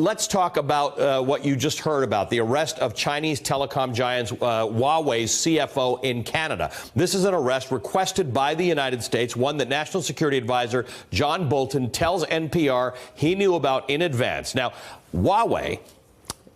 let's talk about what you just heard about, the arrest of Chinese telecom giants Huawei's CFO in Canada. This is an arrest requested by the United States, one that National Security Advisor John Bolton tells NPR he knew about in advance. Now, Huawei,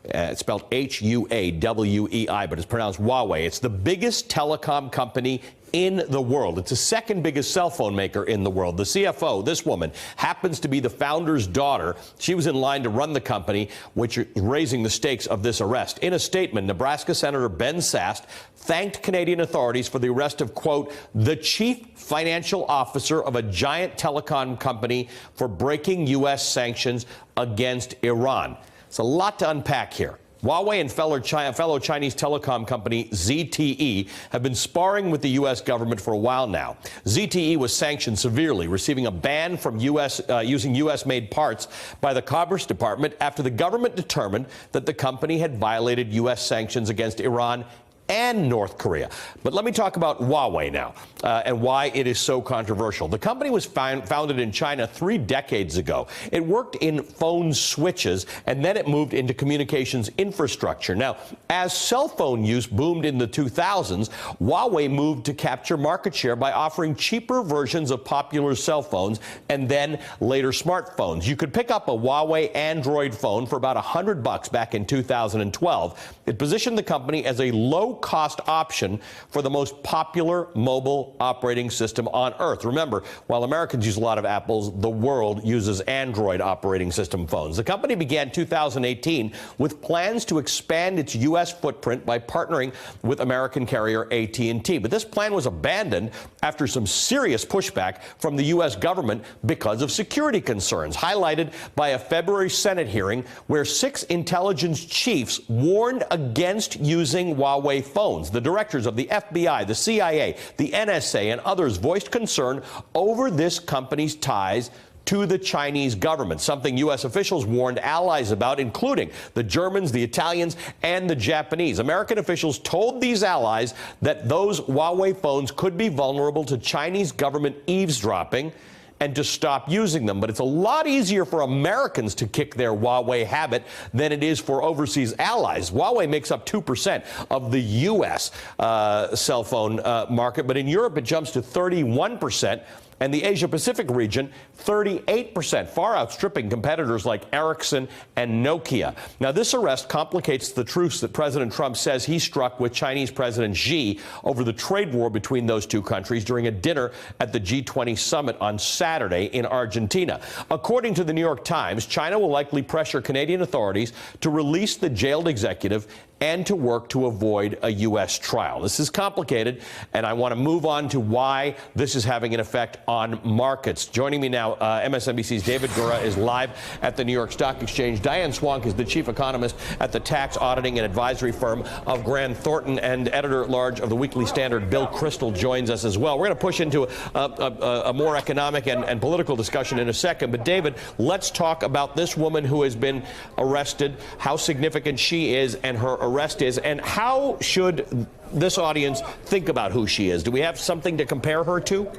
it's spelled H-U-A-W-E-I, but it's pronounced Huawei. It's the biggest telecom company in the world. It's the second biggest cell phone maker in the world. The CFO, this woman, happens to be the founder's daughter. She was in line to run the company, which is raising the stakes of this arrest. In a statement, Nebraska Senator Ben Sasse thanked Canadian authorities for the arrest of, quote, the chief financial officer of a giant telecom company for breaking U.S. sanctions against Iran. It's a lot to unpack here. Huawei and fellow Chinese telecom company ZTE have been sparring with the U.S. government for a while now. ZTE was sanctioned severely, receiving a ban from using U.S.-made parts by the Commerce Department after the government determined that the company had violated U.S. sanctions against Iran and North Korea. But let me talk about Huawei now and why it is so controversial. The company was founded in China 3 decades ago. It worked in phone switches, and then it moved into communications infrastructure. Now, as cell phone use boomed in the 2000s, Huawei moved to capture market share by offering cheaper versions of popular cell phones and then later smartphones. You could pick up a Huawei Android phone for about $100 back in 2012. It positioned the company as a low-cost option for the most popular mobile operating system on Earth. Remember, while Americans use a lot of Apples, the world uses Android operating system phones. The company began 2018 with plans to expand its U.S. footprint by partnering with American carrier AT&T. But this plan was abandoned after some serious pushback from the U.S. government because of security concerns, highlighted by a February Senate hearing where 6 intelligence chiefs warned against using Huawei phones. The directors of the FBI, the CIA, the NSA, and others voiced concern over this company's ties to the Chinese government, something U.S. officials warned allies about, including the Germans, the Italians, and the Japanese. American officials told these allies that those Huawei phones could be vulnerable to Chinese government eavesdropping and to stop using them. But it's a lot easier for Americans to kick their Huawei habit than it is for overseas allies. Huawei makes up 2% of the U.S. Cell phone market, but in Europe it jumps to 31%. And the Asia-Pacific region, 38%, far outstripping competitors like Ericsson and Nokia. Now, this arrest complicates the truce that President Trump says he struck with Chinese President Xi over the trade war between those two countries during a dinner at the G20 summit on Saturday in Argentina. According to the New York Times, China will likely pressure Canadian authorities to release the jailed executive and to work to avoid a U.S. trial. This is complicated, and I want to move on to why this is having an effect on markets. Joining me now, MSNBC's David Gura is live at the New York Stock Exchange. Diane Swonk is the chief economist at the tax auditing and advisory firm of Grant Thornton, and editor-at-large of the Weekly Standard, Bill Kristol, joins us as well. We're going to push into a more economic and political discussion in a second. But, David, let's talk about this woman who has been arrested, how significant she is and her arrest is, and how should this audience think about who she is? Do we have something to compare her to?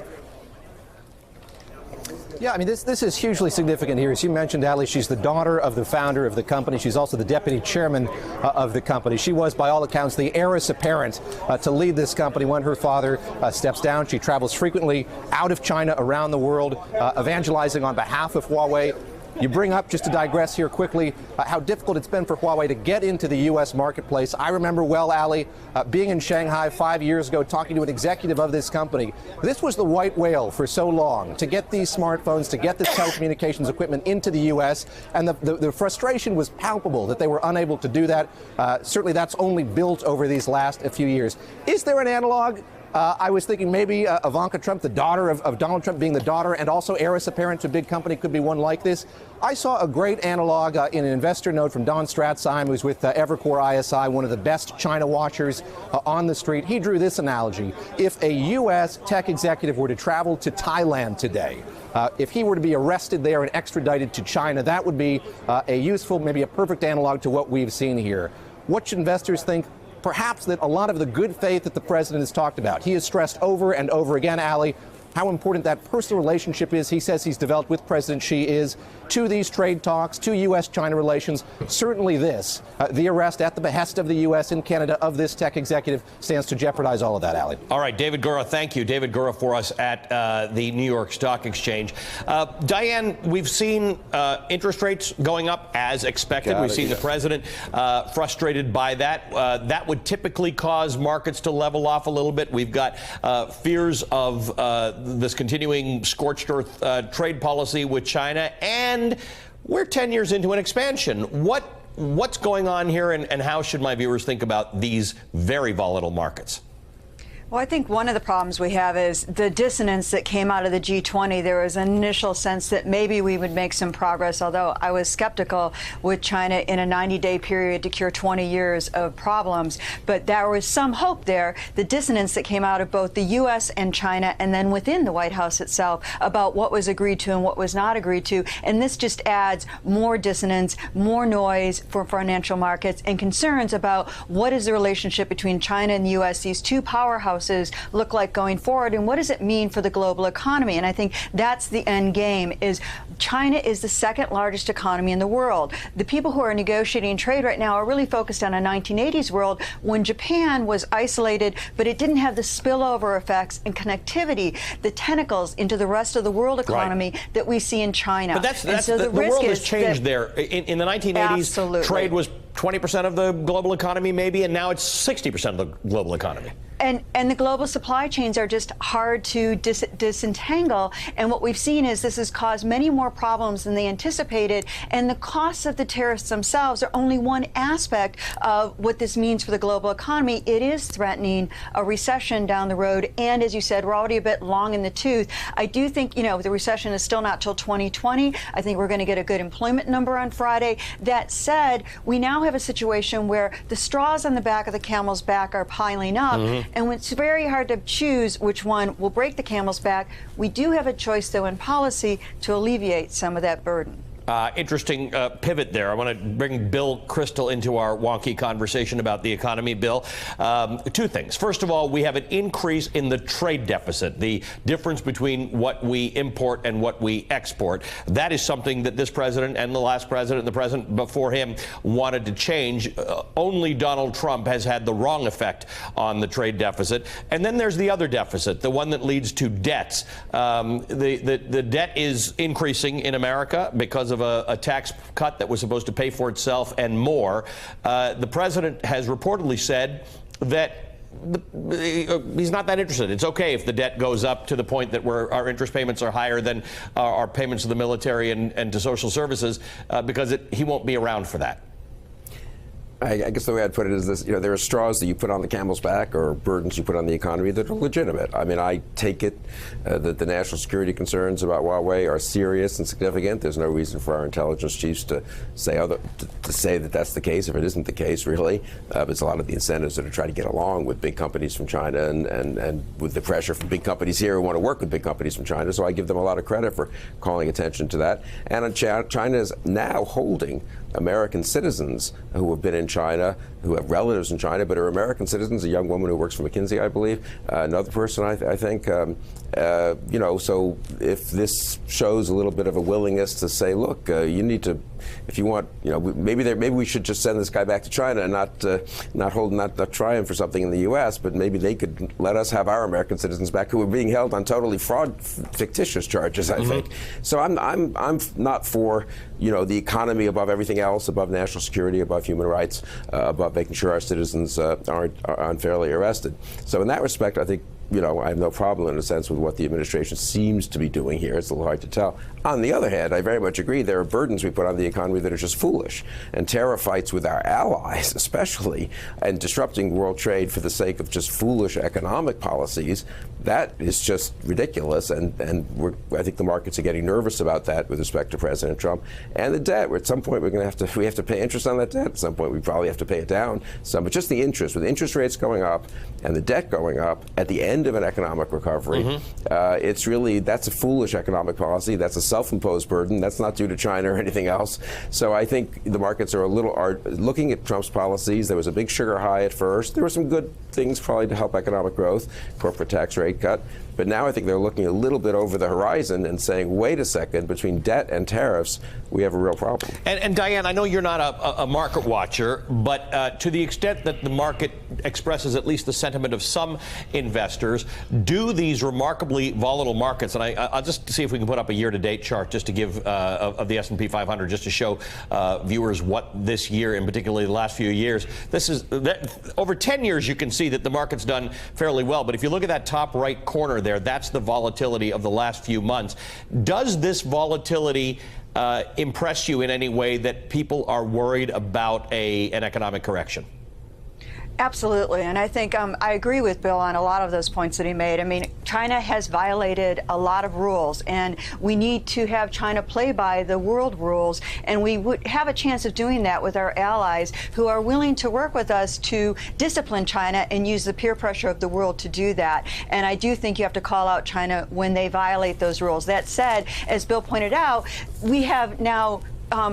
Yeah, I mean, this is hugely significant here. As you mentioned, Ali, she's the daughter of the founder of the company. She's also the deputy chairman of the company. She was, by all accounts, the heiress apparent to lead this company when her father steps down. She travels frequently out of China, around the world, evangelizing on behalf of Huawei. You bring up, just to digress here quickly, how difficult it's been for Huawei to get into the U.S. marketplace. I remember well, Ali, being in Shanghai 5 years ago, talking to an executive of this company. This was the white whale for so long, to get these smartphones, to get this telecommunications equipment into the U.S., and the frustration was palpable that they were unable to do that. Certainly that's only built over these last few years. Is there an analog? I was thinking maybe Ivanka Trump, the daughter of Donald Trump, being the daughter and also heiress apparent to a big company, could be one like this. I saw a great analog in an investor note from Don Stratzheim, who's with Evercore ISI, one of the best China watchers on the street. He drew this analogy. If a U.S. tech executive were to travel to Thailand today, if he were to be arrested there and extradited to China, that would be a useful, maybe a perfect analog to what we've seen here. What should investors think? Perhaps that a lot of the good faith that the president has talked about, he has stressed over and over again, Ali, how important that personal relationship is. He says he's developed with President Xi is to these trade talks, to U.S.-China relations. Certainly this, the arrest at the behest of the U.S. and Canada of this tech executive stands to jeopardize all of that, Ali. All right, David Gura, thank you. David Gura for us at the New York Stock Exchange. Diane, we've seen interest rates going up as expected. We've seen the president frustrated by that. That would typically cause markets to level off a little bit. We've got fears of this continuing scorched earth trade policy with China, and we're 10 years into an expansion. What's going on here, and how should my viewers think about these very volatile markets? Well, I think one of the problems we have is the dissonance that came out of the G20. There was an initial sense that maybe we would make some progress, although I was skeptical with China in a 90-day period to cure 20 years of problems. But there was some hope there. The dissonance that came out of both the U.S. and China, and then within the White House itself, about what was agreed to and what was not agreed to. And this just adds more dissonance, more noise for financial markets, and concerns about what is the relationship between China and the U.S., these two powerhouses, look like going forward, and what does it mean for the global economy? And I think that's the end game. Is China is the second largest economy in the world. The people who are negotiating trade right now are really focused on a 1980s world when Japan was isolated, but it didn't have the spillover effects and connectivity, the tentacles into the rest of the world economy that we see in China. But that's the world has changed there. In the 1980s, absolutely, trade was 20% of the global economy, maybe, and now it's 60% of the global economy. And the global supply chains are just hard to disentangle. And what we've seen is this has caused many more problems than they anticipated. And the costs of the tariffs themselves are only one aspect of what this means for the global economy. It is threatening a recession down the road. And as you said, we're already a bit long in the tooth. I do think, the recession is still not till 2020. I think we're going to get a good employment number on Friday. That said, we now have a situation where the straws on the back of the camel's back are piling up. And it's very hard to choose which one will break the camel's back. We do have a choice, though, in policy to alleviate some of that burden. Interesting pivot there. I want to bring Bill Kristol into our wonky conversation about the economy, Bill. Two things. First of all, we have an increase in the trade deficit, the difference between what we import and what we export. That is something that this president and the last president and the president before him wanted to change. Only Donald Trump has had the wrong effect on the trade deficit. And then there's the other deficit, the one that leads to debts. The debt is increasing in America because of a tax cut that was supposed to pay for itself and more. The president has reportedly said that he's not that interested. It's okay if the debt goes up to the point that our interest payments are higher than our payments to the military and to social services, because he won't be around for that. I guess the way I'd put it is this: there are straws that you put on the camel's back, or burdens you put on the economy that are legitimate. I mean, I take it that the national security concerns about Huawei are serious and significant. There's no reason for our intelligence chiefs to say that that's the case if it isn't the case, really. There's a lot of the incentives that are trying to get along with big companies from China, and with the pressure from big companies here who want to work with big companies from China. So I give them a lot of credit for calling attention to that. And China is now holding American citizens who have been in China, who have relatives in China, but are American citizens. A young woman who works for McKinsey, I believe. Another person, I think. So if this shows a little bit of a willingness to say, look, you need to, if you want, maybe we should just send this guy back to China and not try him for something in the U.S., but maybe they could let us have our American citizens back who are being held on totally fictitious charges. I think. So I'm not for the economy above everything else, above national security, above human rights, above making sure our citizens aren't unfairly arrested. So in that respect, I think I have no problem in a sense with what the administration seems to be doing here. It's a little hard to tell. On the other hand, I very much agree there are burdens we put on the economy that are just foolish. And tariff fights with our allies, especially, and disrupting world trade for the sake of just foolish economic policies, that is just ridiculous. And I think the markets are getting nervous about that with respect to President Trump. And the debt, at some point we have to pay interest on that debt. At some point we probably have to pay it down. But just the interest, with interest rates going up and the debt going up, at the end end of an economic recovery. That's a foolish economic policy. That's a self-imposed burden. That's not due to China or anything else. So I think the markets are looking at Trump's policies. There was a big sugar high at first. There were some good things probably to help economic growth, corporate tax rate cut. But now I think they're looking a little bit over the horizon and saying, wait a second, between debt and tariffs, we have a real problem. And Diane, I know you're not a market watcher, but to the extent that the market expresses at least the sentiment of some investors, do these remarkably volatile markets, and I'll just see if we can put up a year-to-date chart just to give of the S&P 500, just to show viewers what this year, and particularly the last few years, over 10 years you can see that the market's done fairly well. But if you look at that top right corner there, that's the volatility of the last few months. Does this volatility impress you in any way that people are worried about an economic correction? Absolutely. And I think I agree with Bill on a lot of those points that he made. I mean, China has violated a lot of rules, and we need to have China play by the world rules. And we would have a chance of doing that with our allies who are willing to work with us to discipline China and use the peer pressure of the world to do that. And I do think you have to call out China when they violate those rules. That said, as Bill pointed out, we have now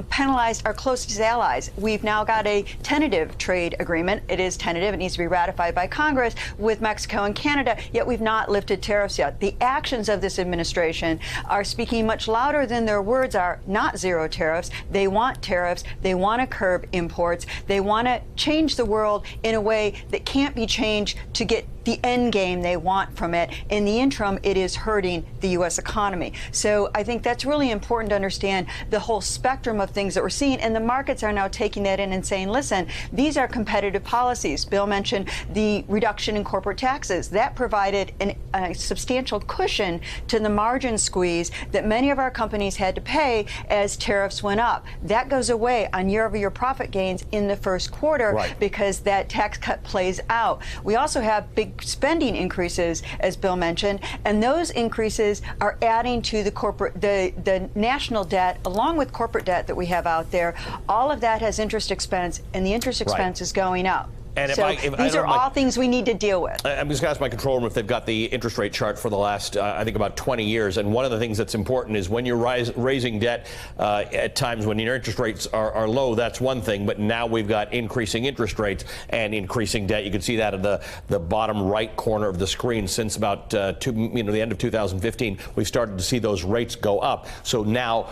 penalized our closest allies. We've now got a tentative trade agreement. It is tentative. It needs to be ratified by Congress with Mexico and Canada, yet we've not lifted tariffs yet. The actions of this administration are speaking much louder than their words are. Not zero tariffs. They want tariffs. They want to curb imports. They want to change the world in a way that can't be changed to get the end game they want from it. In the interim, it is hurting the U.S. economy. So I think that's really important to understand the whole spectrum of things that we're seeing. And the markets are now taking that in and saying, listen, these are competitive policies. Bill mentioned the reduction in corporate taxes. That provided a substantial cushion to the margin squeeze that many of our companies had to pay as tariffs went up. That goes away on year-over-year profit gains in the first quarter because that tax cut plays out. We also have big spending increases, as Bill mentioned, and those increases are adding to the national debt, along with corporate debt that we have out there. All of that has interest expense, and the interest expense is going up. And these are all things we need to deal with. I'm just going to ask my control room if they've got the interest rate chart for the last, I think, about 20 years. And one of the things that's important is when you're raising debt at times when your interest rates are low, that's one thing. But now we've got increasing interest rates and increasing debt. You can see that at the bottom right corner of the screen. Since about the end of 2015, we've started to see those rates go up. So now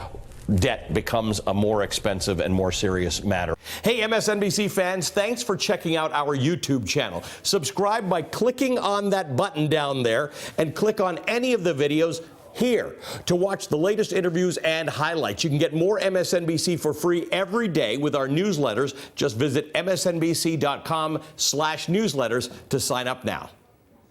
debt becomes a more expensive and more serious matter. Hey, MSNBC fans, thanks for checking out our YouTube channel. Subscribe by clicking on that button down there and click on any of the videos here to watch the latest interviews and highlights. You can get more MSNBC for free every day with our newsletters. Just visit msnbc.com/newsletters to sign up now.